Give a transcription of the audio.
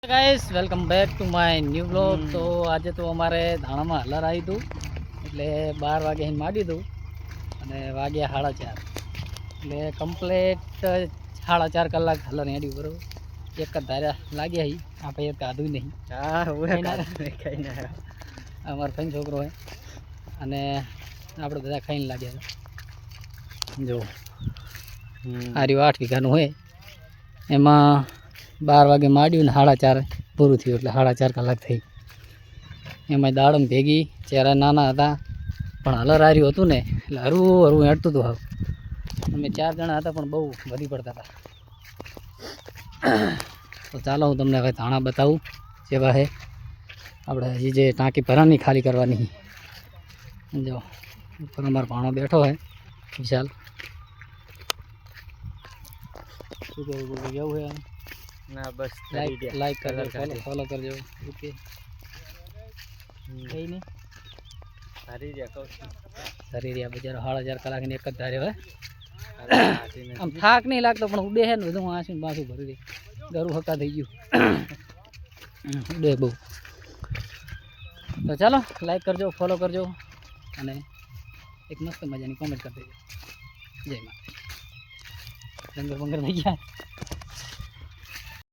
Guys welcome back to my new blog. તો આજે તો અમારે ધાણામાં હલર આવી હતું એટલે 12 વાગે અહીં માંડી દઉં અને વાગ્યા 4:30 એટલે કમ્પ્લેટ 4.5 કલાક હલર હેડ્યું બરાબર। એક જ ધાર્યા લાગ્યા અહીં આ ભાઈ કાઢું નહીં। અમારો ફેન છોકરો હોય અને આપણે બધા ખાઈને લાગ્યા છે। જો આ રહ્યું 8 વીઘાનું હોય એમાં 12 વાગે માંડ્યું ને 4:30 પૂરું થયું એટલે 4.5 કલાક થઈ। એમાં દાડમ ભેગી ચહેરા નાના હતા પણ હલર હાર્યું હતું ને એટલે હરવું હરવું હેડતું હતું। હવે અમે 4 જણા હતા પણ બહુ વધી પડતા હતા। તો ચાલો હું તમને હવે ધાણા બતાવું જેવા છે। આપણે હજી જે ટાંકી ભરાની ખાલી કરવાની જો ઉપર અમારો ભાણો બેઠો હોય વિશાલ। શું કહેવું કેવું છે ના બસ લાઈક કરજો ફોલો કરજો ઓકે કઈ નહીં સારી રહ્યા કહું છું સારી રહ્યા બજારો 4.5 કલાકની એક જ ધારે હોય આમ થાક નહીં લાગતો પણ ઉડે છે ને બધું વાંચું પાછું ભરી દે ગરું હક્કા થઈ ગયું ઉડે બહુ। તો ચાલો લાઈક કરજો ફોલો કરજો અને એક મસ્ત મજાની કોમેન્ટ કરી દેજો। જય માતા ડંગર બંગર થઈ ગયા।